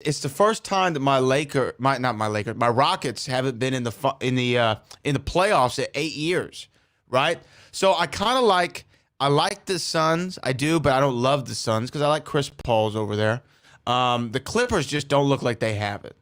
It's the first time that my Rockets haven't been in the playoffs at 8 years, right? So I like the Suns, I do, but I don't love the Suns because I like Chris Paul's over there. The Clippers just don't look like they have it.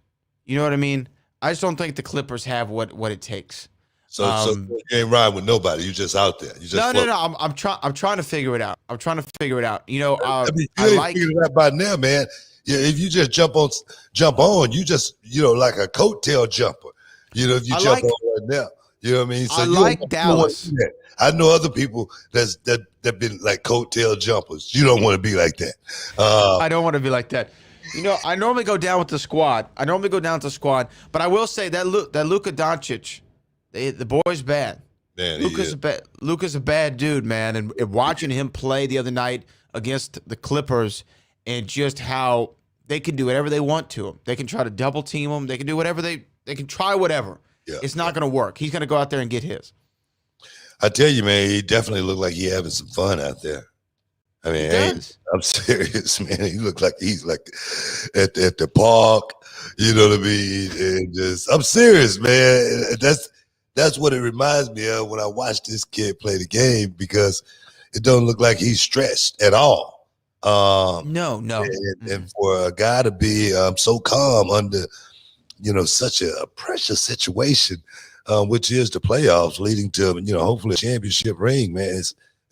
You know what I mean? I just don't think the Clippers have what it takes. So you ain't riding with nobody. You just out there. You just No, no, float. no. I'm trying to figure it out. I'm trying to figure it out. You know, I mean, you I ain't like. figured it out by now, man. Yeah, if you just jump on, you just like a coattail jumper. If you I jump like. on right now, you know what I mean. So I you like don't want to Dallas. do that. I know other people that been like coattail jumpers. You don't want to be like that. I don't want to be like that. You know, I normally go down with the squad. But I will say that Luka Doncic, the boy's bad. Man, Luka's a bad dude, man. And watching him play the other night against the Clippers, and just how they can do whatever they want to him. They can try to double team him. They can do whatever they can try whatever. yeah. It's not going to work. He's going to go out there and get his. I tell you, man, he definitely looked like he having some fun out there. I mean, I'm serious, man. He looked like he's like at the park. You know what I mean? And I'm serious, man. That's what it reminds me of when I watch this kid play the game, because it don't look like he's stressed at all. No. And for a guy to be so calm under such a pressure situation, which is the playoffs, leading to hopefully a championship ring, man.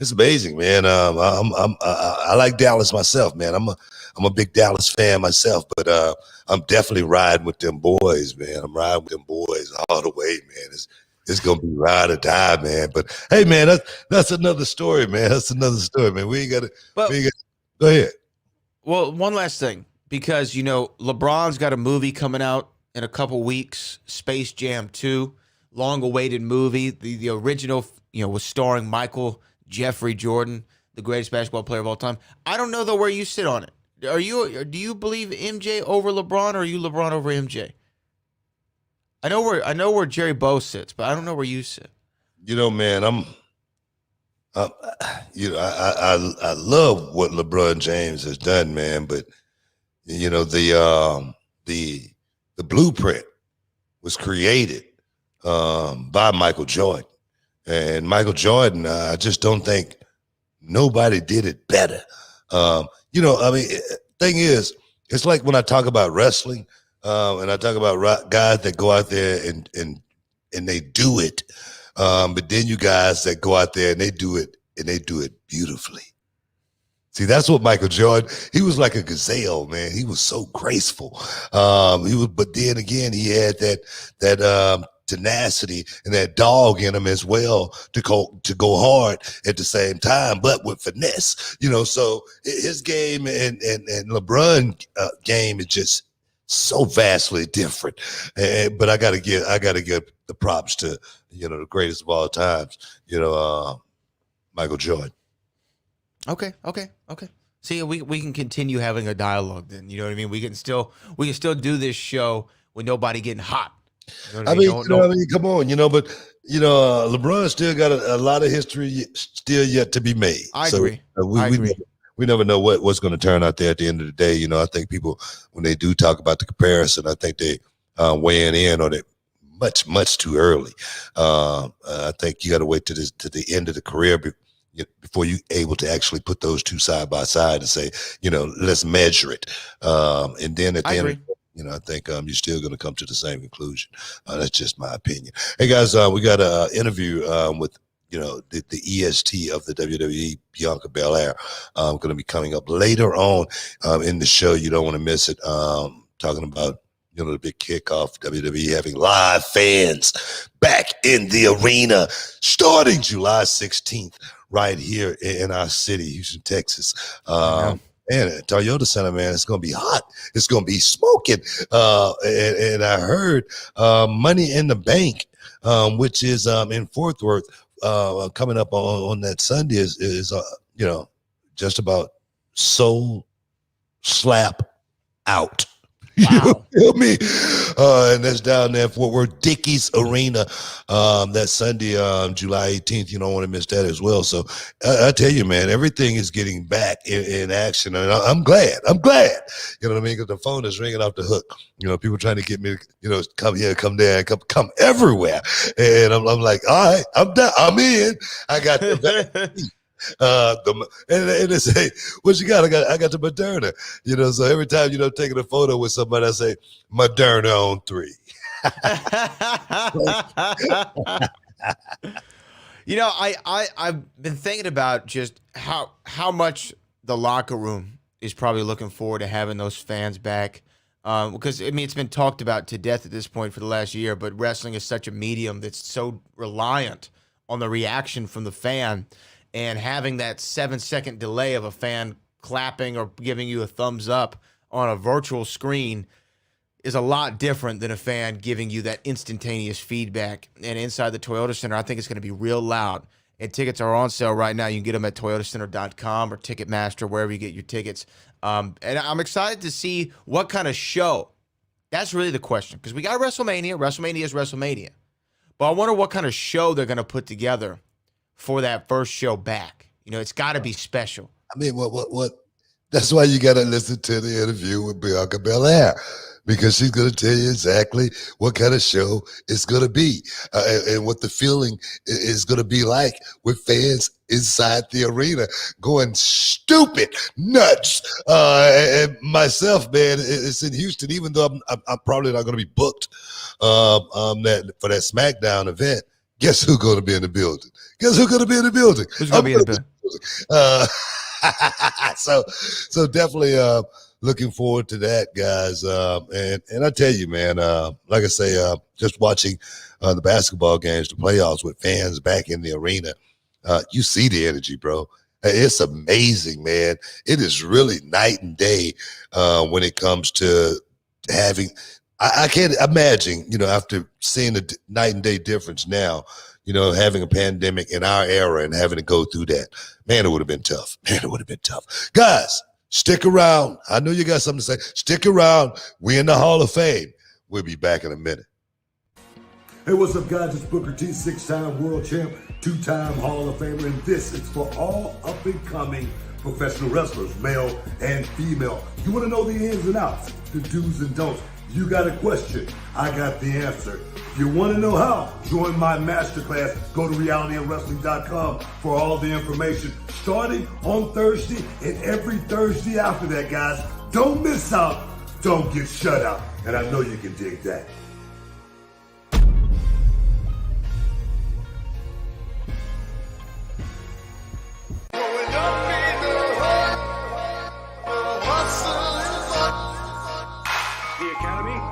It's amazing, man. I like Dallas myself, man. I'm a big Dallas fan myself, but I'm definitely riding with them boys, man. I'm riding with them boys all the way, man. It's gonna be ride or die, man. But hey, man, that's another story, man. That's another story, man. We ain't got to. Go ahead. Well, one last thing, because LeBron's got a movie coming out in a couple weeks, Space Jam 2, long-awaited movie. The original, was starring Michael Jeffrey Jordan, the greatest basketball player of all time. I don't know though where you sit on it. Do you believe MJ over LeBron, or are you LeBron over MJ? I know where Jerry Bow sits, but I don't know where you sit. Man, I love what LeBron James has done, man. But the blueprint was created by Michael Jordan, and Michael Jordan, I just don't think nobody did it better. Thing is, it's like when I talk about wrestling, and I talk about guys that go out there and they do it. But then you guys that go out there and they do it beautifully. See, that's what Michael Jordan, he was like a gazelle, man. He was so graceful. But then again, he had that tenacity and that dog in him as well to go hard at the same time, but with finesse. So his game and LeBron game is just so vastly different. But I gotta give the props to the greatest of all times, Michael Jordan. Okay. See, we can continue having a dialogue then. You know what I mean? We can still do this show with nobody getting hot. You know what I mean? Come on, but LeBron still got a lot of history still yet to be made. I agree. We never know what's going to turn out there at the end of the day. I think people, when they do talk about the comparison, I think they weighing in on it much too early. I think you got to wait to the end of the career before you able to actually put those two side by side and say, let's measure it. And then at the end, I think you're still going to come to the same conclusion. That's just my opinion. Hey guys, we got an interview with the EST of the WWE, Bianca Belair, going to be coming up later on in the show. You don't want to miss it. Talking about the big kickoff, WWE having live fans back in the arena starting July 16th right here in our city, Houston, Texas. And at Toyota Center, man, it's going to be hot. It's going to be smoking. And I heard Money in the Bank, which is in Fort Worth, coming up on that Sunday is just about sold slap out. You Wow. feel me? And that's down there in Fort Worth, Dickies Arena. That Sunday, July 18th. You don't want to miss that as well. So I tell you, man, everything is getting back in action. And I'm glad. I'm glad. You know what I mean? Because the phone is ringing off the hook. You know, people trying to get me, come here, come there, come everywhere. And I'm like, all right, I'm down. I'm in. I got the vaccine. And they say, what you got? I got the Moderna. So every time, taking a photo with somebody, I say Moderna on 3. I've been thinking about just how much the locker room is probably looking forward to having those fans back. Because I mean, it's been talked about to death at this point for the last year, but wrestling is such a medium that's so reliant on the reaction from the fan, and having that 7-second delay of a fan clapping or giving you a thumbs up on a virtual screen is a lot different than a fan giving you that instantaneous feedback. And inside the Toyota Center, I think it's going to be real loud. And tickets are on sale right now. You can get them at toyotacenter.com or Ticketmaster, wherever you get your tickets. And I'm excited to see what kind of show. That's really the question, because we got WrestleMania. WrestleMania is WrestleMania. But I wonder what kind of show they're going to put together for that first show back. It's got to be special. I mean, what? That's why you got to listen to the interview with Bianca Belair, because she's going to tell you exactly what kind of show it's going to be, and what the feeling is going to be like with fans inside the arena going stupid nuts. And myself, man, it's in Houston. Even though I'm probably not going to be booked for that SmackDown event. Guess who's going to be in the building? Who's going to be in the building? Who's going to be in the building? So definitely looking forward to that, guys. And I tell you, man, like I say, just watching the basketball games, the playoffs with fans back in the arena, you see the energy, bro. It's amazing, man. It is really night and day when it comes to having. I can't imagine, after seeing the night and day difference now, having a pandemic in our era and having to go through that. Man, it would have been tough. Guys, stick around. I know you got something to say. Stick around. We're in the Hall of Fame. We'll be back in a minute. Hey, what's up, guys? It's Booker T, 6-time world champ, 2-time Hall of Famer, and this is for all up-and-coming professional wrestlers, male and female. You want to know the ins and outs, the do's and don'ts. You got a question, I got the answer. If you want to know how, join my masterclass. Go to realityofwrestling.com for all the information, starting on Thursday and every Thursday after that, guys. Don't miss out. Don't get shut out. And I know you can dig that.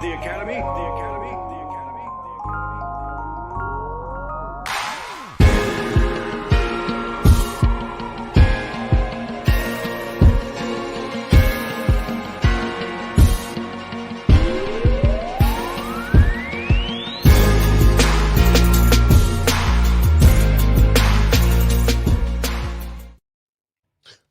The Academy.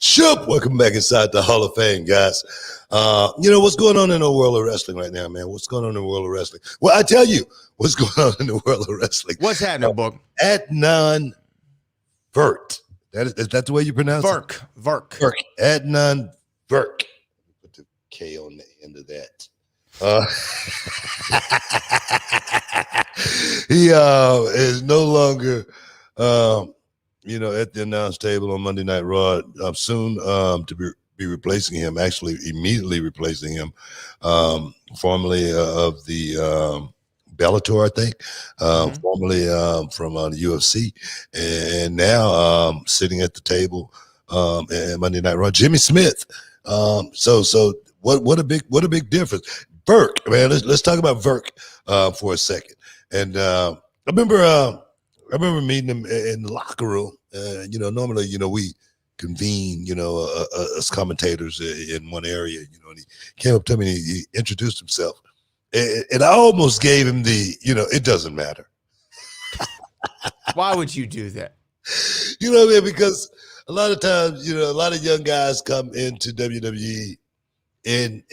Shoop, welcome back inside the Hall of Fame, guys. What's going on in the world of wrestling right now, man? What's going on in the world of wrestling? Well, I tell you what's going on in the world of wrestling. What's happening, Book? Adnan Vert. Is that the way you pronounce it? Verk. Adnan Vert. Put the K on the end of that. He is no longer at the announce table on Monday Night Raw. Soon to be replacing him, actually immediately replacing him, formerly of the Bellator, I think, formerly from the UFC, and now sitting at the table at Monday Night Raw, Jimmy Smith. So what a big difference. Verk, man, let's talk about Verk for a second. And I remember meeting him in the locker room. Normally, we convene, as commentators in one area, and he came up to me and he introduced himself. And I almost gave him the, it doesn't matter. Why would you do that? Because a lot of times, a lot of young guys come into WWE and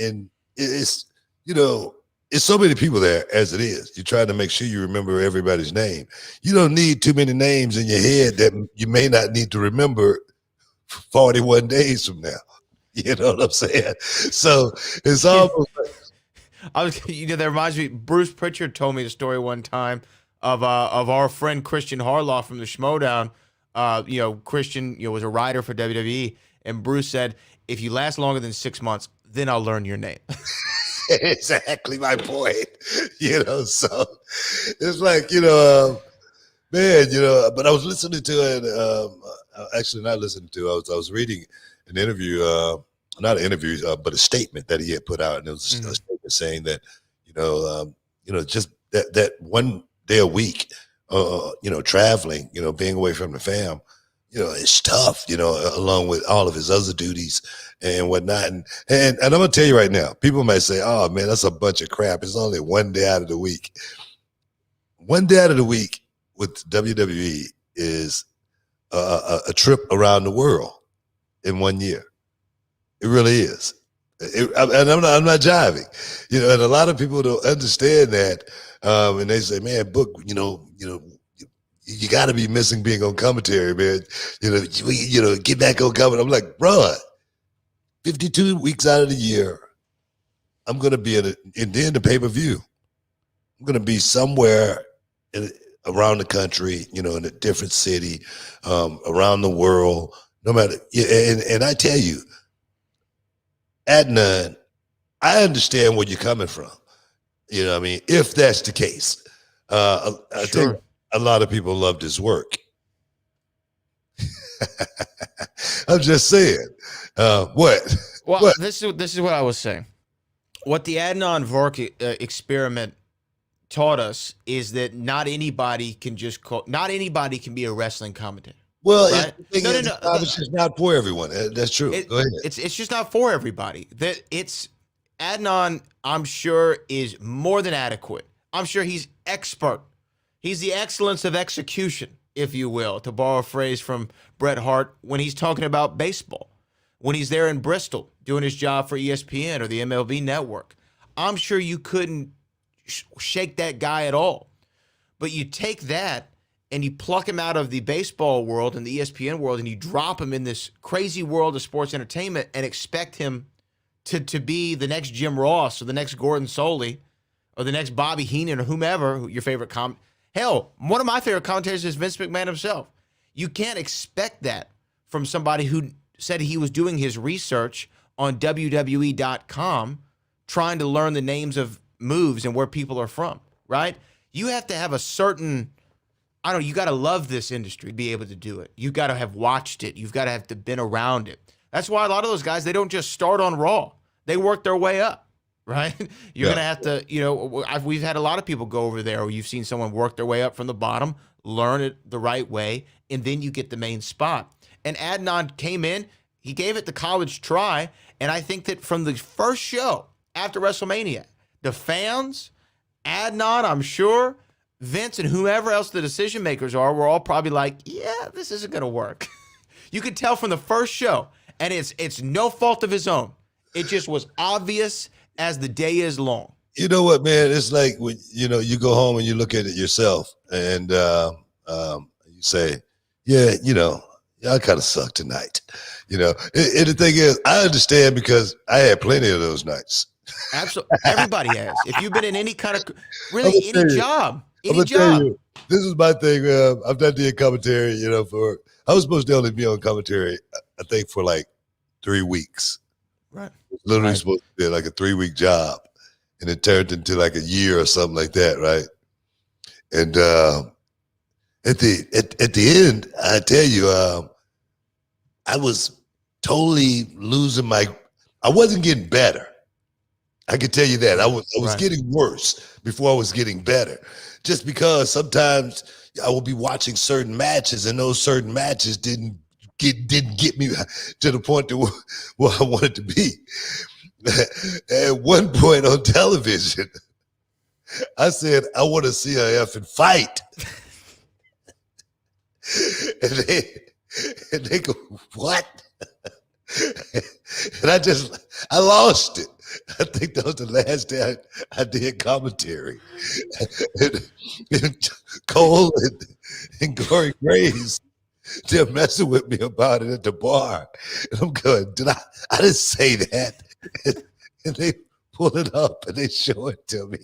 it's, you know, it's so many people there as it is. You're trying to make sure you remember everybody's name. You don't need too many names in your head that you may not need to remember 41 days from now. You know what I'm saying? So it's almost like, that reminds me. Bruce Pritchard told me the story one time of our friend Christian Harloff from the Showdown. Christian, was a writer for WWE, and Bruce said, "If you last longer than 6 months, then I'll learn your name." exactly my point. So it's like, man, but I was listening to it. Actually, not listening to. I was reading an interview, not an interview, but a statement that he had put out, and it was a statement saying that, just that one day a week, traveling, being away from the fam, it's tough, along with all of his other duties and whatnot. And I'm gonna tell you right now, people might say, "Oh man, that's a bunch of crap. It's only one day out of the week." One day out of the week with WWE is a trip around the world in 1 year. It really is. And I'm not jiving, and a lot of people don't understand that. And they say, "Man, Book, you got to be missing being on commentary, man. Get back on commentary." I'm like, bruh, 52 weeks out of the year, I'm gonna be in the pay-per-view. I'm gonna be somewhere around the country, in a different city, around the world, no matter. And I tell you, Adnan, I understand where you're coming from. I mean, if that's the case, I think a lot of people loved his work. I'm just saying. What? Well, what? this is what I was saying. What the Adnan Vork experiment taught us is that not anybody can be a wrestling commentator. Well, right? It's just not for everyone. That's true. Go ahead. It's just not for everybody. Adnan, I'm sure, is more than adequate. I'm sure he's expert. He's the excellence of execution, if you will, to borrow a phrase from Bret Hart when he's talking about baseball. When he's there in Bristol doing his job for ESPN or the MLB Network, I'm sure you couldn't shake that guy at all. But you take that and you pluck him out of the baseball world and the ESPN world and you drop him in this crazy world of sports entertainment and expect him to be the next Jim Ross or the next Gordon Soley or the next Bobby Heenan or whomever, your favorite Hell, one of my favorite commentators is Vince McMahon himself. You can't expect that from somebody who said he was doing his research on WWE.com trying to learn the names of moves and where people are from, right? You have to have a certain, you got to love this industry to be able to do it. You got to have watched it. You've got to have been around it. That's why a lot of those guys, they don't just start on Raw. They work their way up, right? You're going to have to, we've had a lot of people go over there where you've seen someone work their way up from the bottom, learn it the right way, and then you get the main spot. And Adnan came in, he gave it the college try, and I think that from the first show after WrestleMania, the fans, Adnan, I'm sure, Vince, and whoever else the decision makers are, were all probably like, yeah, this isn't going to work. You could tell from the first show, and it's no fault of his own. It just was obvious as the day is long. You know what, man? It's like when you go home and you look at it yourself, and you say, "Yeah, I kind of suck tonight." And the thing is, I understand because I had plenty of those nights. Absolutely, everybody has. If you've been in any kind of any job, this is my thing. I've done the commentary. I was supposed to only be on commentary, I think, for like 3 weeks. Right. Literally supposed to be like a 3-week job, and it turned into like a year or something like that, right? And at the end, I tell you, I was totally losing I wasn't getting better. I can tell you that. I was getting worse before I was getting better, just because sometimes I will be watching certain matches, and those certain matches didn't get me to the point to where I wanted to be. At one point on television, I said, "I want to see a effing fight." and they go, "What?" And I lost it. I think that was the last day I did commentary. And Cole and Corey Graves, they're messing with me about it at the bar. And I'm going, I didn't say that. And they pull it up and they show it to me.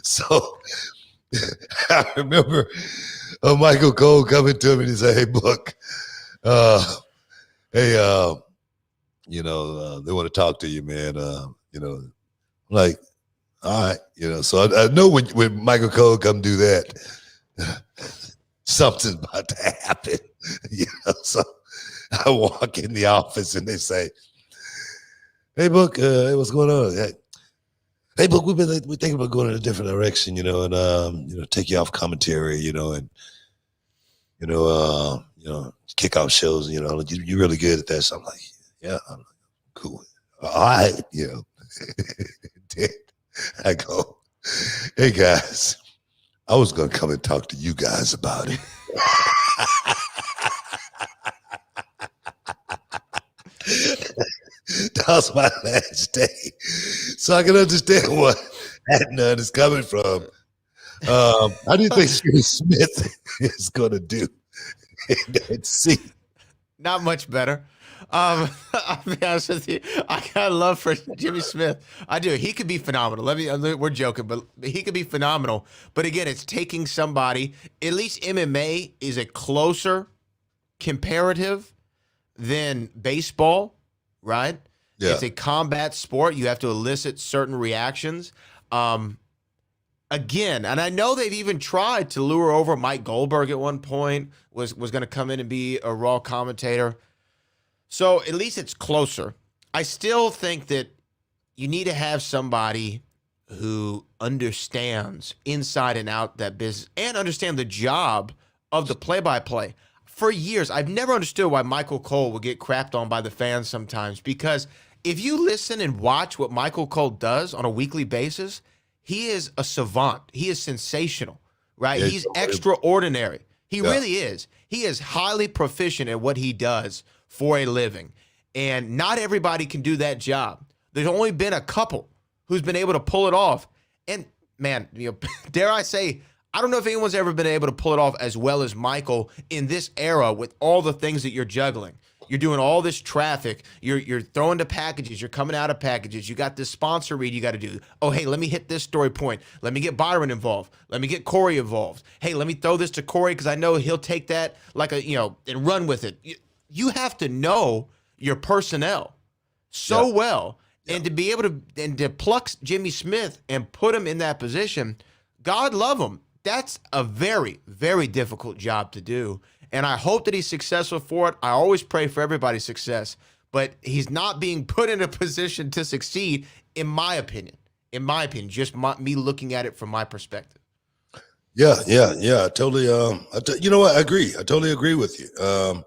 So I remember Michael Cole coming to me and say, "Hey, Book, hey, they want to talk to you, man. I'm like, all right, So I know when Michael Cole come do that, something's about to happen, So I walk in the office and they say, "Hey, Book, hey, what's going on? Hey, Book, we're thinking about going in a different direction, and take you off commentary, and kickoff shows, you're really good at that." So I'm like, "Yeah, I'm cool. All right, Then I go, "Hey guys, I was gonna come and talk to you guys about it." That was my last day. So I can understand what Adnan is coming from. How do you think Jimmy Smith is gonna do in that seat? Not much better. I'll be honest with you. I got love for Jimmy Smith. I do. He could be phenomenal. We're joking, but he could be phenomenal. But again, it's taking somebody. At least MMA is a closer comparative than baseball, right? Yeah. It's a combat sport. You have to elicit certain reactions. Again, and I know they've even tried to lure over Mike Goldberg at one point, was going to come in and be a Raw commentator. So at least it's closer. I still think that you need to have somebody who understands inside and out that business and understand the job of the play-by-play. For years, I've never understood why Michael Cole would get crapped on by the fans sometimes, because if you listen and watch what Michael Cole does on a weekly basis, he is a savant. He is sensational, right? Yeah, He's extraordinary. He Yeah. really is. He is highly proficient at what he does for a living. And not everybody can do that job. There's only been a couple who's been able to pull it off. And man, dare I say, I don't know if anyone's ever been able to pull it off as well as Michael in this era with all the things that you're juggling. You're doing all this traffic. You're throwing to packages. You're coming out of packages. You got this sponsor read you got to do. Oh, hey, let me hit this story point. Let me get Byron involved. Let me get Corey involved. Hey, let me throw this to Corey because I know he'll take that like and run with it. You have to know your personnel so well, and to be able to pluck Jimmy Smith and put him in that position. God love him. That's a very, very difficult job to do. And I hope that he's successful for it. I always pray for everybody's success, but he's not being put in a position to succeed, in my opinion. In my opinion, just me looking at it from my perspective. Yeah. Totally. You know what? I agree. I totally agree with you.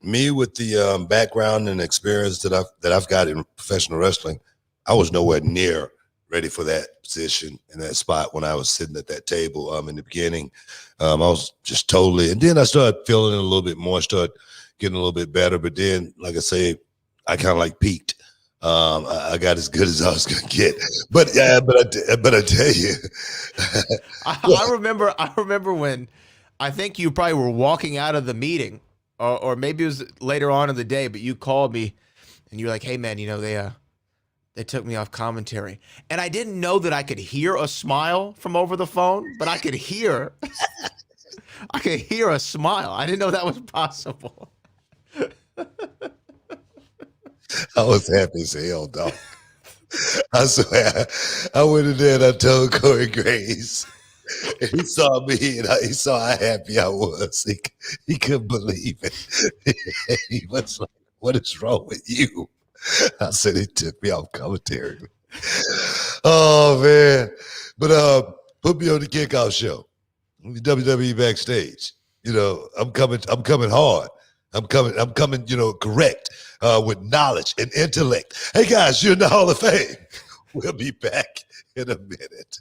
Me with the background and experience that I've got in professional wrestling, I was nowhere near ready for that position in that spot when I was sitting at that table in the beginning. I was just totally, and then I started feeling it a little bit more, started getting a little bit better. But then, like I say, I kind of like peaked. I got as good as I was gonna get. But I tell you, I remember when I think you probably were walking out of the meeting, or maybe it was later on in the day, but you called me and you're like, "Hey man, they took me off commentary." And I didn't know that I could hear a smile from over the phone, but I could hear a smile. I didn't know that was possible. I was happy as hell, dog. I swear, I went in there and I told Corey Graves. And he saw me and he saw how happy I was. He couldn't believe it. He was like, "What is wrong with you?" I said, "He took me off commentary." Oh man. But put me on the kickoff show. WWE backstage. I'm coming hard. I'm coming, correct, with knowledge and intellect. Hey guys, you're in the Hall of Fame. We'll be back in a minute.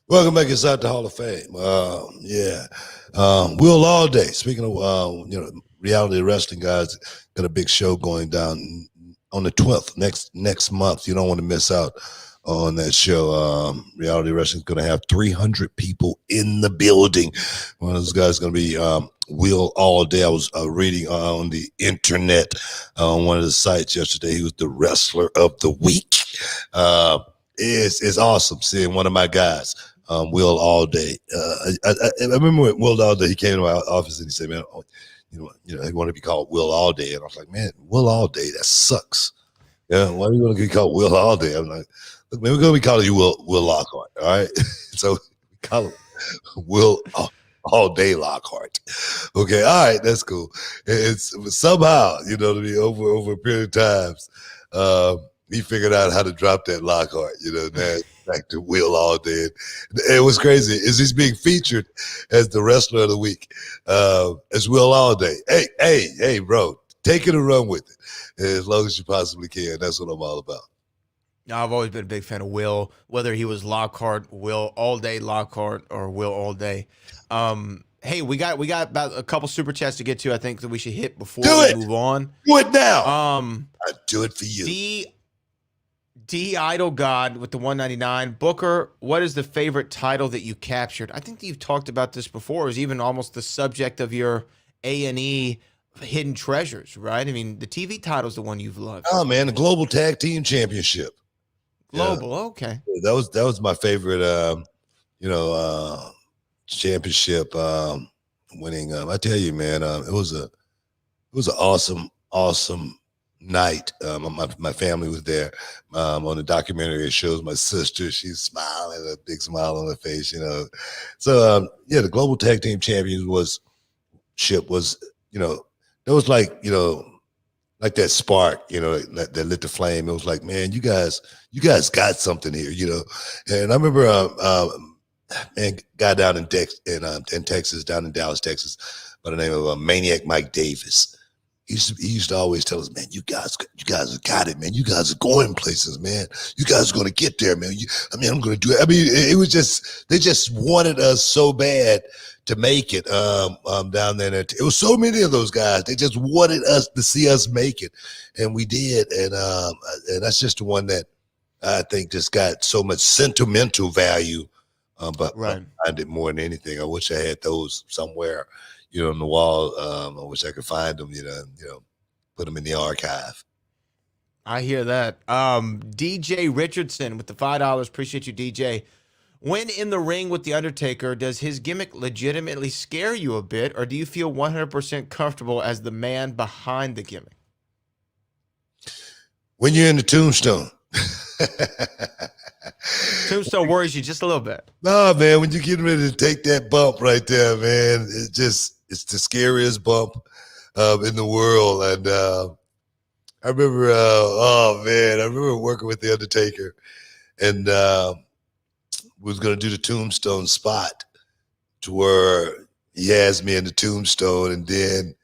Welcome back inside the Hall of Fame. Will All Day. Speaking of reality wrestling guys, got a big show going down on the 12th next month. You don't want to miss out on that show. Reality wrestling is going to have 300 people in the building. One of those guys is going to be Will All Day. I was reading on the internet on one of the sites yesterday. He was the wrestler of the week. It's awesome seeing one of my guys. Will All Day. I remember when Will All Day, he came to my office and he said, man, he wanted to be called Will All Day. And I was like, man, Will All Day, that sucks. Yeah, why are you going to be called Will All Day? I'm like, look, man, we're going to be calling you Will Lockhart, all right? So we call him Will All Day Lockhart. Okay, all right, that's cool. It's somehow, over a period of times, he figured out how to drop that Lockhart, now back to Will All Day. And what's crazy is he's being featured as the wrestler of the week, as Will All Day. Hey, bro, take it and run with it as long as you possibly can. That's what I'm all about. I've always been a big fan of Will, whether he was Lockhart, Will All Day Lockhart, or Will All Day. Hey, we got about a couple super chats to get to. I think that we should hit before we move on. Do it now. I do it for you. D Idol God with the 199. Booker, what is the favorite title that you captured? I think that you've talked about this before. It was even almost the subject of your A&E Hidden Treasures, right? I mean, the TV title is the one you've loved. Oh man, the Global Tag Team Championship. Global, okay. That was my favorite. Championship winning. I tell you, man, it was an awesome night. My family was there. On the documentary, it shows my sister. She's smiling, a big smile on her face, So the Global Tag Team Champions was, there was like that spark, that lit the flame. It was like, man, you guys got something here, And I remember and guy down in Texas, down in Dallas, Texas, by the name of Maniac Mike Davis. He used to always tell us, man, you guys have got it, man. You guys are going places, man. You guys are going to get there, man. I'm going to do it. I mean, it was just, they just wanted us so bad to make it down there. It was so many of those guys. They just wanted us to see us make it. And we did. And that's just the one that I think just got so much sentimental value. But right. I did more than anything. I wish I had those somewhere, on the wall. I wish I could find them, put them in the archive. I hear that. DJ Richardson with the $5. Appreciate you, DJ. When in the ring with The Undertaker, does his gimmick legitimately scare you a bit, or do you feel 100% comfortable as the man behind the gimmick? When you're in the Tombstone. Tombstone worries you just a little bit. No, man, when you're getting ready to take that bump right there, man, it's the scariest bump in the world. And I remember, I remember working with The Undertaker, and we was going to do the Tombstone spot to where he has me in the Tombstone, and then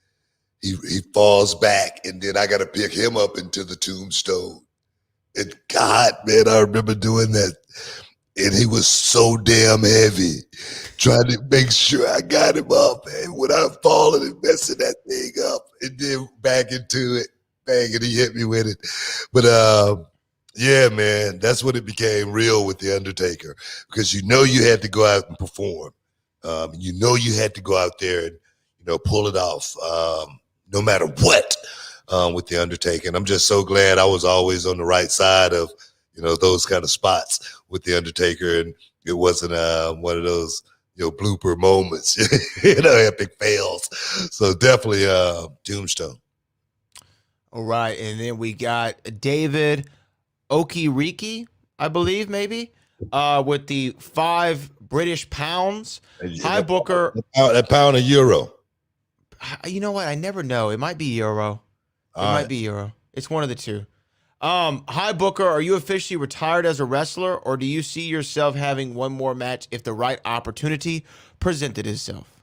he falls back, and then I got to pick him up into the Tombstone. And God, man, I remember doing that. And he was so damn heavy, trying to make sure I got him up. And when I'm falling and messing that thing up, and then back into it, bang, and he hit me with it. But yeah, man, that's when it became real with The Undertaker, because you had to go out and perform. You had to go out there and pull it off, no matter what. With The Undertaker. And I'm just so glad I was always on the right side of, those kind of spots with The Undertaker. And it wasn't one of those, blooper moments, epic fails. So definitely Tombstone. All right. And then we got David Okiriki, I believe, maybe, with the 5 British pounds. Hi, Booker. That pound of euro. You know what? I never know. It might be euro. It might be euro. It's one of the two. Hi, Booker. Are you officially retired as a wrestler, or do you see yourself having one more match if the right opportunity presented itself?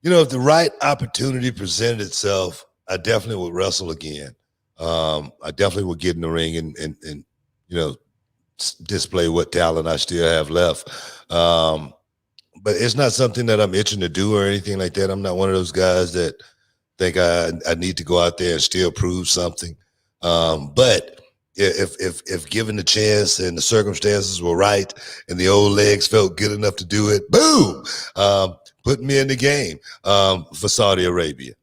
If the right opportunity presented itself, I definitely would wrestle again. I definitely would get in the ring and display what talent I still have left. But it's not something that I'm itching to do or anything like that. I'm not one of those guys that think I need to go out there and still prove something. But if given the chance and the circumstances were right and the old legs felt good enough to do it, boom, put me in the game for Saudi Arabia.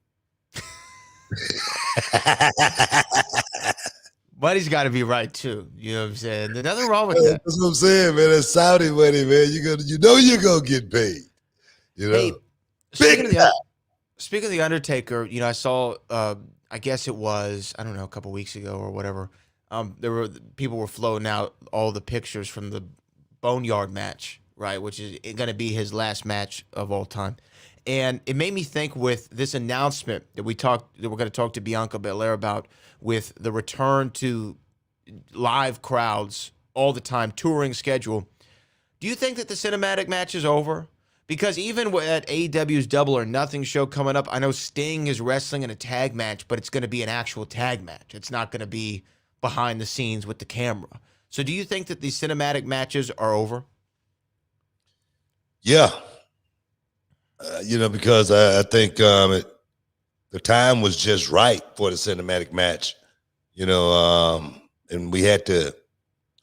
Money's got to be right too. You know what I'm saying? There's nothing wrong with that. That's what I'm saying, man. That's Saudi money, man. You know you're gonna get paid. You know. Hey, speaking of the Undertaker, you know, I saw. I guess it was, I don't know, a couple weeks ago or whatever. People were floating out all the pictures from the Boneyard match, right, which is going to be his last match of all time. And it made me think with this announcement that we're going to talk to Bianca Belair about, with the return to live crowds all the time, touring schedule. Do you think that the cinematic match is over? Because even at AEW's Double or Nothing show coming up, I know Sting is wrestling in a tag match, but it's going to be an actual tag match. It's not going to be behind the scenes with the camera. So do you think that these cinematic matches are over? Yeah. You know, because I think the time was just right for the cinematic match, you know, and we had to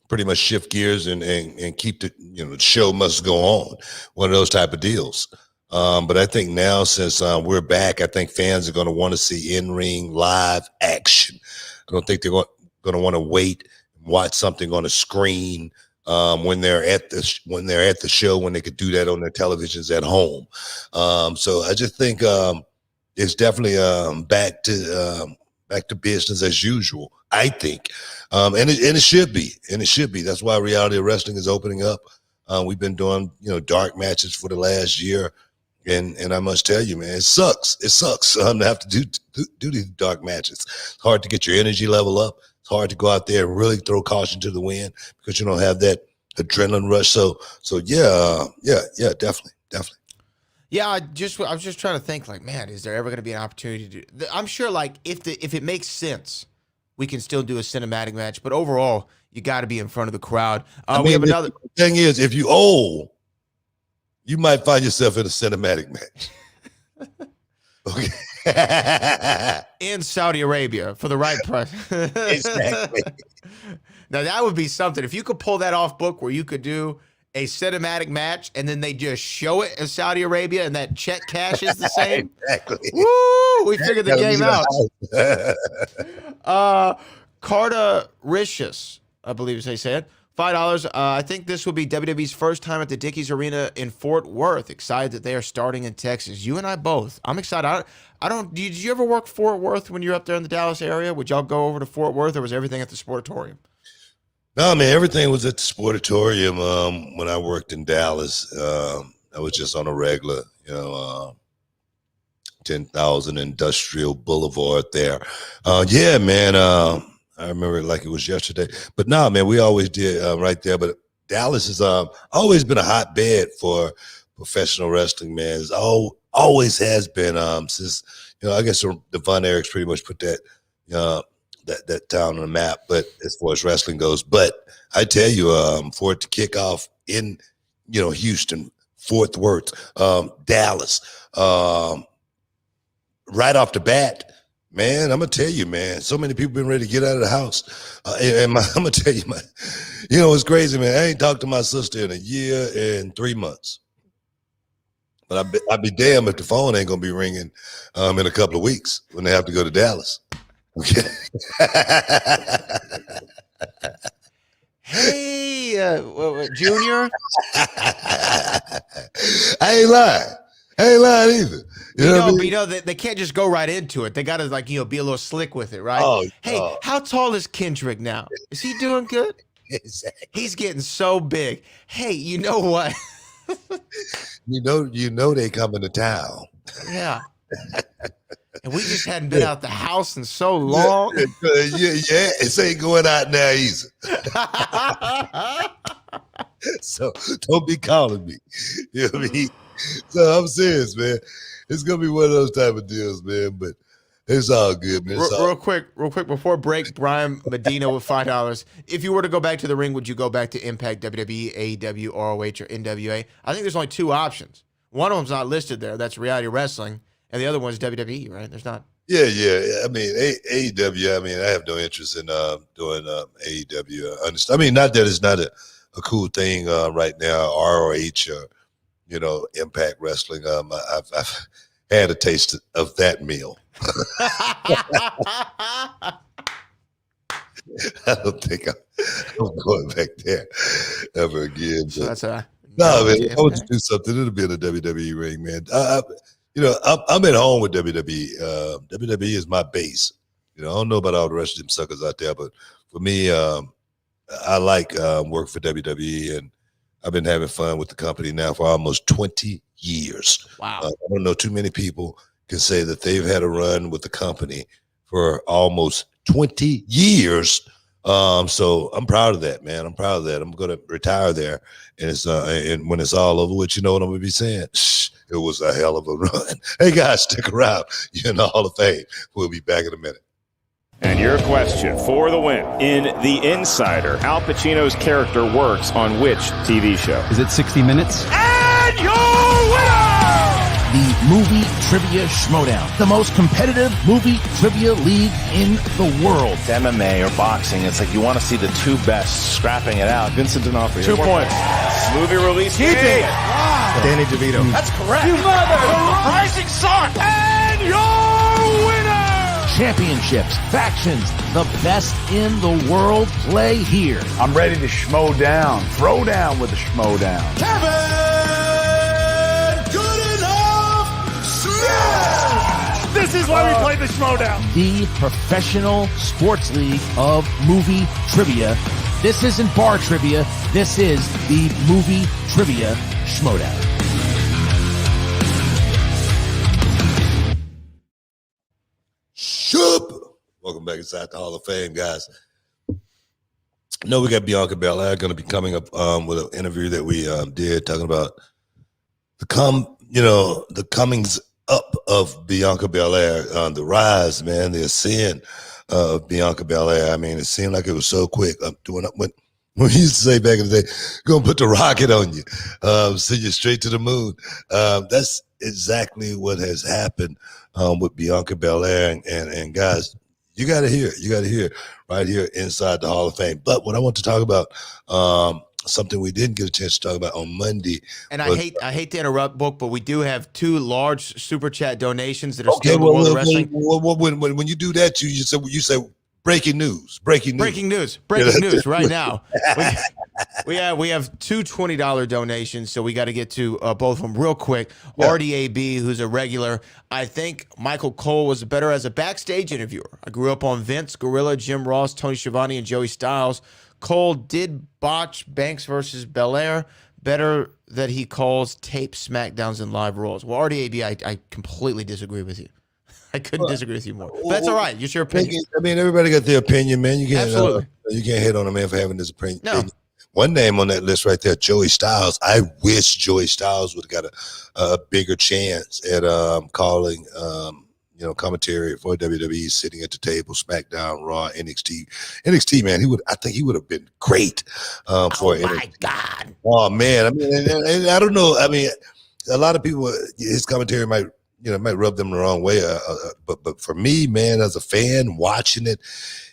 pretty much shift gears and keep the, you know, the show must go on, one of those type of deals. But I think now, since we're back, I think fans are going to want to see in-ring live action. I don't think they're going to want to wait and watch something on a screen when they're at the show, when they could do that on their televisions at home. So I just think it's definitely back to business as usual, I think. And it should be. That's why reality wrestling is opening up. We've been doing, you know, dark matches for the last year. And I must tell you, man, it sucks. It sucks to have to do these dark matches. It's hard to get your energy level up. It's hard to go out there and really throw caution to the wind because you don't have that adrenaline rush. So yeah, definitely. Yeah, I was just trying to think, like, man, is there ever going to be an opportunity to do? I'm sure, like, if it makes sense, we can still do a cinematic match. But overall, you got to be in front of the crowd. We have another thing is, if you old, you might find yourself in a cinematic match. Okay. In Saudi Arabia for the right price. Exactly. Now that would be something. If you could pull that off, book, where you could do a cinematic match and then they just show it in Saudi Arabia and that check cash is the same. Exactly. Woo! We figured the game out. Carter Ricious, I believe they said. $5. I think this will be WWE's first time at the Dickies Arena in Fort Worth. Excited that they are starting in Texas. You and I both. I'm excited. Did you ever work Fort Worth when you're up there in the Dallas area? Would y'all go over to Fort Worth, or was everything at the Sportatorium? No, man, everything was at the Sportatorium. When I worked in Dallas, I was just on a regular, 10,000 Industrial Boulevard there. Yeah, man. I remember it like it was yesterday. But no, man, we always did right there. But Dallas has always been a hotbed for professional wrestling, man. It's always has been since, I guess the Von Erichs pretty much put that that town on the map, but as far as wrestling goes. But I tell you, for it to kick off in, Houston, Fort Worth, Dallas, right off the bat, man, I'm gonna tell you, man. So many people been ready to get out of the house, I'm gonna tell you, man. It's crazy, man. I ain't talked to my sister in a year and 3 months, but I'd be damned if the phone ain't gonna be ringing in a couple of weeks when they have to go to Dallas. Okay. Hey, Junior. I ain't lying either. You know what I mean? But they can't just go right into it. They got to be a little slick with it, right? Oh, hey, how tall is Kendrick now? Is he doing good? Exactly. He's getting so big. Hey, you know what? you know they coming to town. Yeah. And we just hadn't been out the house in so long. Yeah, it ain't going out now either. So don't be calling me. You know what I mean? So I'm serious, man. It's gonna be one of those type of deals, man. But It's all good, man. It's all Real quick before break, Brian Medina with $5. If you were to go back to the ring, would you go back to Impact, WWE, AEW, ROH, or NWA? I think there's only two options. One of them's not listed there. That's reality wrestling, and the other one's WWE. Right? There's not. Yeah. I mean, AEW. I mean, I have no interest in doing AEW. I mean, not that it's not a cool thing right now. ROH, Impact Wrestling. I've had a taste of that meal. I don't think I'm going back there ever again. So that's a no, man. I want to do something. It'll be in the WWE ring, man. I'm at home with WWE. WWE is my base. I don't know about all the rest of them suckers out there, but for me, I like work for WWE, and I've been having fun with the company now for almost 20 years. Wow. I don't know too many people can say that they've had a run with the company for almost 20 years. So I'm proud of that, man. I'm proud of that. I'm going to retire there. And it's and when it's all over with, you know what I'm going to be saying? Shh, it was a hell of a run. Hey, guys, stick around. You're in the Hall of Fame. We'll be back in a minute. And your question for the win. In The Insider, Al Pacino's character works on which TV show? Is it 60 Minutes? And your winner! The Movie Trivia Showdown, the most competitive movie trivia league in the world. It's MMA or boxing. It's like you want to see the two best scrapping it out. Vincent D'Onofrio. 2 points. Movie release date. Wow. Danny DeVito. That's correct. You mother! Rising Sun! And your winner! Championships, factions, the best in the world play here. I'm ready to schmo down. Throw down with the schmo down. This is why we play the Showdown. The professional sports league of movie trivia. This isn't bar trivia. This is the Movie Trivia Showdown. Shoop. Welcome back inside the Hall of Fame, guys. No, we got Bianca Belair going to be coming up with an interview that we did talking about the comings up of Bianca Belair, the rise, man, the ascent of Bianca Belair. I mean, it seemed like it was so quick. When we used to say back in the day, gonna put the rocket on you, send you straight to the moon. That's exactly what has happened with Bianca Belair. And guys, you got to hear it right here inside the Hall of Fame. But what I want to talk about, something we didn't get a chance to talk about on Monday. And I hate to interrupt, Book, but we do have 2 large super chat donations that are still in the world of wrestling. When you do that, you say breaking news right now. We have 2 $20 donations, so we got to get to both of them real quick. Yeah. RDAB, who's a regular. I think Michael Cole was better as a backstage interviewer. I grew up on Vince, Gorilla, Jim Ross, Tony Schiavone, and Joey Styles. Cole did botch Banks versus Belair. Better that he calls tape SmackDowns and live Raws. Well, RDAB, I completely disagree with you. I couldn't disagree with you more. But that's all right. It's your opinion. I mean, everybody got their opinion, man. You can't hate on a man for having his opinion. No. One name on that list right there, Joey Styles. I wish Joey Styles would have got a bigger chance at calling commentary for WWE, sitting at the table, SmackDown, Raw, NXT. NXT, man, I think he would have been great for NXT. My God. Oh man, I mean, and I don't know. I mean, a lot of people, his commentary might rub them the wrong way. But for me, man, as a fan watching it,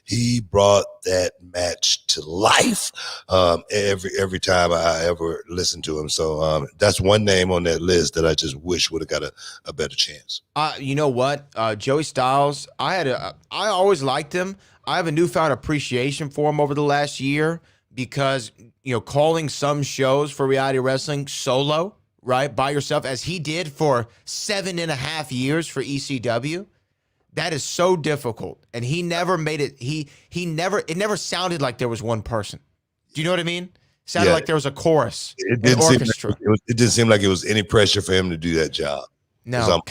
he brought that match to life every time I ever listened to him. So that's one name on that list that I just wish would have got a better chance. You know what? Joey Styles, I always liked him. I have a newfound appreciation for him over the last year because, calling some shows for reality wrestling solo, right, by yourself, as he did for 7.5 years for ECW. That is so difficult, and he never made it. It never sounded like there was one person. Do you know what I mean? Sounded like there was a chorus, it didn't orchestra. It didn't seem like it was any pressure for him to do that job. No,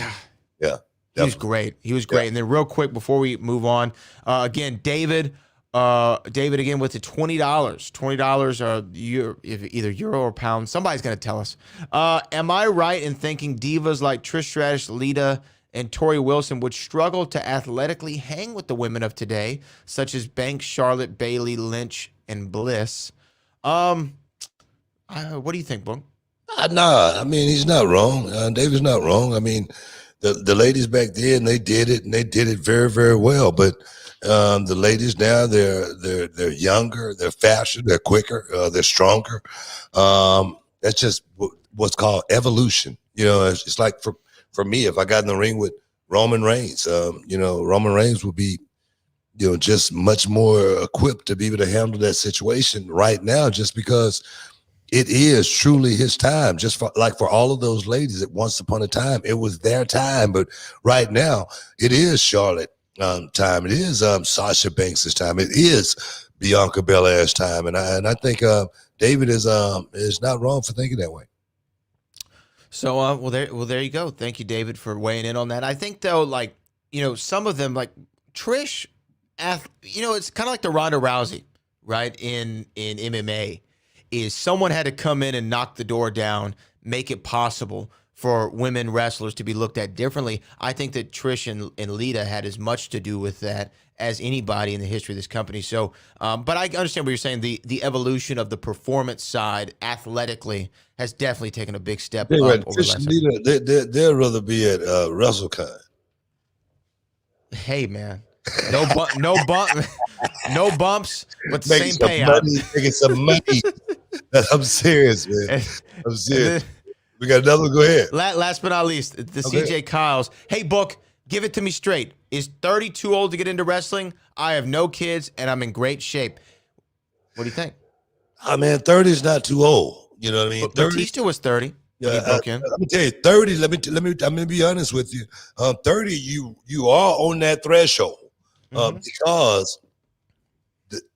yeah, he was great. He was great. Yeah. And then real quick before we move on, again, David again with the $20. $20 either euro or pound. Somebody's gonna tell us. Am I right in thinking divas like Trish Stratus, Lita, and Tori Wilson would struggle to athletically hang with the women of today, such as Banks, Charlotte, Bailey, Lynch, and Bliss. What do you think, Boom? Nah, I mean, he's not wrong. David's not wrong. I mean, the ladies back then, they did it, and they did it very, very well. But the ladies now, they're younger, they're faster, they're quicker, they're stronger. That's just what's called evolution. You know, it's like for me, if I got in the ring with Roman Reigns, Roman Reigns would be, just much more equipped to be able to handle that situation right now, just because it is truly his time. Just for all of those ladies at once upon a time, it was their time. But right now, it is Charlotte time. It is Sasha Banks' time. It is Bianca Belair's time. And I think David is not wrong for thinking that way. So, there you go. Thank you, David, for weighing in on that. I think though, some of them, like Trish, it's kind of like the Ronda Rousey, right? In MMA, is someone had to come in and knock the door down, make it possible for women wrestlers to be looked at differently. I think that Trish and Lita had as much to do with that as anybody in the history of this company. So, but I understand what you're saying. The evolution of the performance side athletically has definitely taken a big step up over the last Lita, they'll rather be at WrestleCon. Hey, man. No bumps, but the Making same payout. Making some money. I'm serious, man. I'm serious. We got another one. Go ahead. Last but not least, the CJ Kyles. Hey, Book, give it to me straight. Is 30 too old to get into wrestling? I have no kids, and I'm in great shape. What do you think? I mean, 30 is not too old. You know what I mean? 30, Batista was 30. Yeah, he broke in. Let me tell you, 30. Let me. I'm gonna be honest with you. 30, you are on that threshold because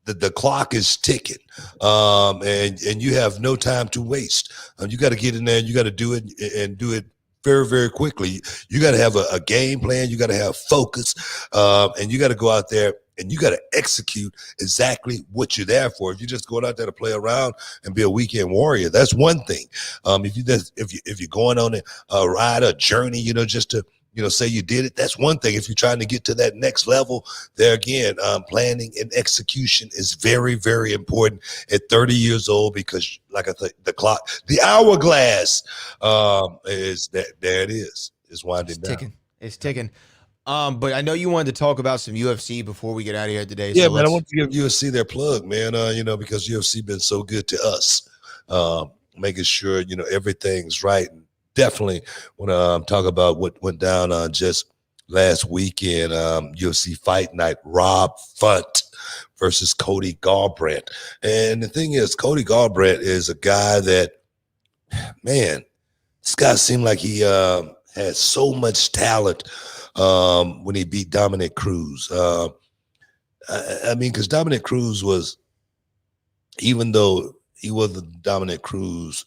the clock is ticking, and you have no time to waste. You got to get in there. And you got to do it and do it very, very quickly. You got to have a game plan. You got to have focus, and you got to go out there and you got to execute exactly what you're there for. If you're just going out there to play around and be a weekend warrior, that's one thing. If you're going on a ride, a journey, just to say you did it, that's one thing. If you're trying to get to that next level, there again, planning and execution is very, very important at 30 years old, because like I said, the hourglass is that there it is. It's winding down. It's ticking. But I know you wanted to talk about some UFC before we get out of here today. Yeah, so man, I want to give UFC their plug, man, because UFC been so good to us, making sure, everything's right. And definitely want to talk about what went down just last weekend, UFC Fight Night, Rob Font versus Cody Garbrandt. And the thing is, Cody Garbrandt is a guy that, man, this guy seemed like he had so much talent when he beat Dominic Cruz. I mean, because Dominic Cruz was, even though he wasn't Dominic Cruz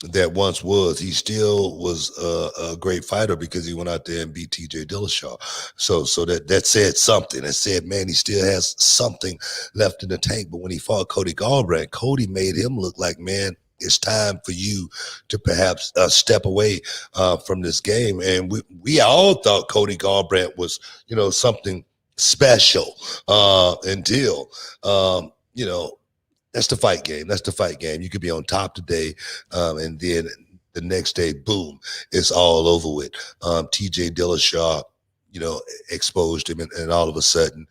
that once was, he still was a great fighter, because he went out there and beat TJ Dillashaw. So that said something. It said, man, he still has something left in the tank. But when he fought Cody Garbrandt, Cody made him look like, man, it's time for you to perhaps step away from this game. And we all thought Cody Garbrandt was, something special until, that's the fight game. That's the fight game. You could be on top today, and then the next day, boom, it's all over with. TJ Dillashaw, exposed him, and all of a sudden,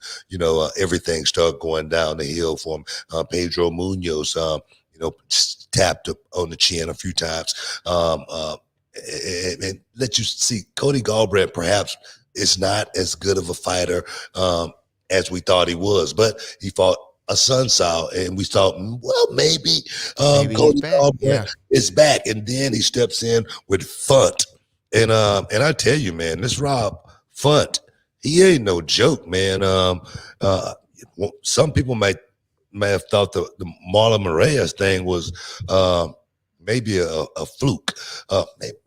everything started going down the hill for him. Pedro Munoz, tapped up on the chin a few times, and let you see Cody Garbrandt perhaps is not as good of a fighter as we thought he was, but he fought a Sunsow, and we thought, well, maybe Cody Garbrandt is back, and then he steps in with Font, and I tell you, man, this Rob Font, he ain't no joke, man. Some people may have thought the Marlon Moraes thing was maybe a fluke. Maybe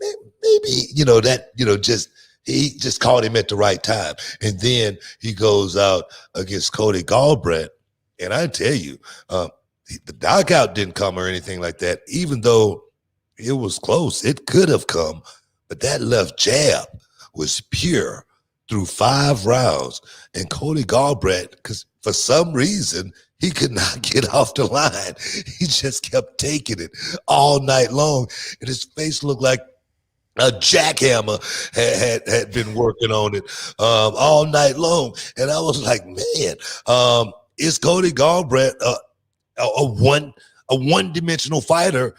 just he just caught him at the right time, and then he goes out against Cody Garbrandt. And I tell you, the knockout didn't come or anything like that, even though it was close. It could have come, but that left jab was pure through 5 rounds. And Cody Garbrandt, because for some reason, he could not get off the line. He just kept taking it all night long. And his face looked like a jackhammer had been working on it all night long. And I was like, man, is Cody Garbrandt a one-dimensional fighter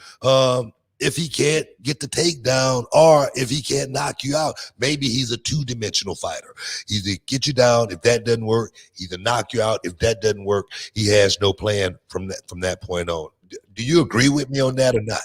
if he can't get the takedown, or if he can't knock you out? Maybe he's a 2-dimensional fighter. Either get you down, if that doesn't work, either knock you out. If that doesn't work, he has no plan from that point on. Do you agree with me on that or not?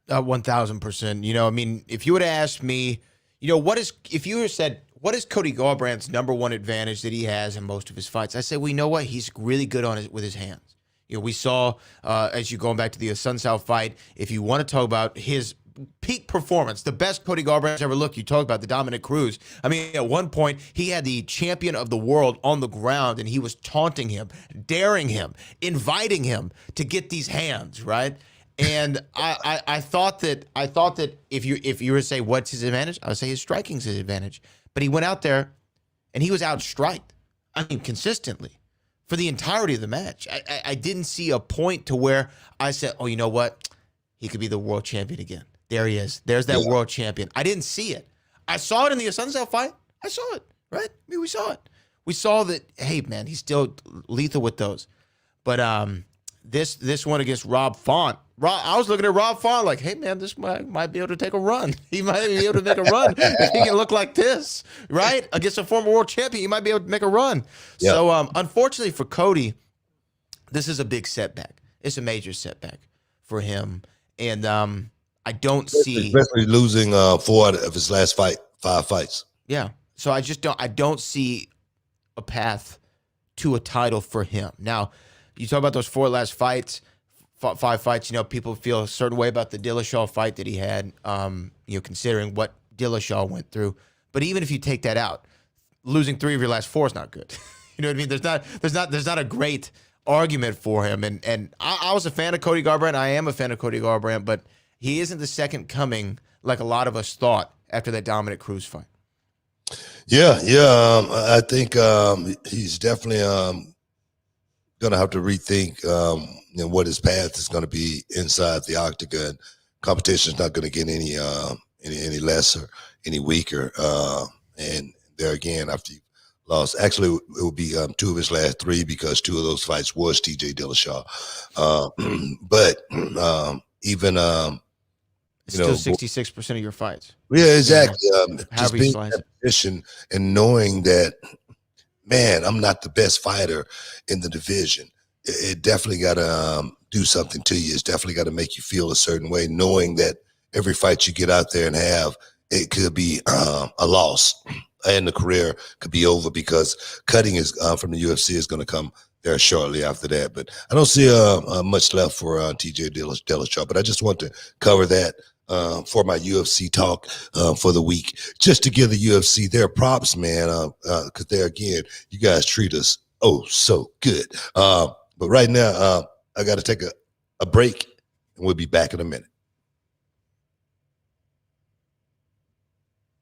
1,000%. You know, I mean, if you would have asked me, you know, if you would have said, what is Cody Garbrandt's number one advantage that he has in most of his fights? I said, well, you know what? He's really good with his hands. You know, we saw, as you going back to the Sun South fight, if you want to talk about his peak performance, the best Cody Garbrandt's ever looked, you talk about the Dominic Cruz. I mean, at one point, he had the champion of the world on the ground, and he was taunting him, daring him, inviting him to get these hands, right? And I thought that if you were to say what's his advantage, I would say his striking's his advantage. But he went out there, and he was outstriked. I mean, consistently. For the entirety of the match. I didn't see a point to where I said, oh, you know what? He could be the world champion again. There he is. There's that world champion. I didn't see it. I saw it in the Sunset fight. I saw it, right? I mean, we saw it. We saw that, hey, man, he's still lethal with those. But this one against Rob Font, I was looking at Rob Font like, hey, man, this might be able to take a run. He might be able to make a run. If he can look like this, right? Against a former world champion, he might be able to make a run. Yeah. So, unfortunately for Cody, this is a big setback. It's a major setback for him. And I don't see... Especially losing 4 of his last 5 fights. Yeah. So I don't see a path to a title for him. Now, you talk about those 4 last fights, 5 fights, you know, people feel a certain way about the Dillashaw fight that he had, you know, considering what Dillashaw went through. But even if you take that out, losing 3 of your last 4 is not good. You know what I mean? There's not a great argument for him. And I was a fan of Cody Garbrandt. I am a fan of Cody Garbrandt, but he isn't the second coming like a lot of us thought after that Dominic Cruz fight. Yeah. I think he's definitely going to have to rethink you know, what his path is going to be inside the octagon. Competition is not going to get any lesser, any weaker. And there again, after you lost, actually it will be 2 of his last 3 because 2 of those fights was TJ Dillashaw. But even it's still 66% of your fights. Yeah, exactly. Just However you being in slice that it. position and knowing that, man, I'm not the best fighter in the division. It definitely got to do something to you. It's definitely got to make you feel a certain way, knowing that every fight you get out there and have, it could be a loss, and the career could be over because cutting is from the UFC is going to come there shortly after that. But I don't see much left for TJ Dillashaw. But I just want to cover that for my UFC talk for the week, just to give the UFC their props, man, because there again, you guys treat us so good. But right now, I got to take a break, and we'll be back in a minute.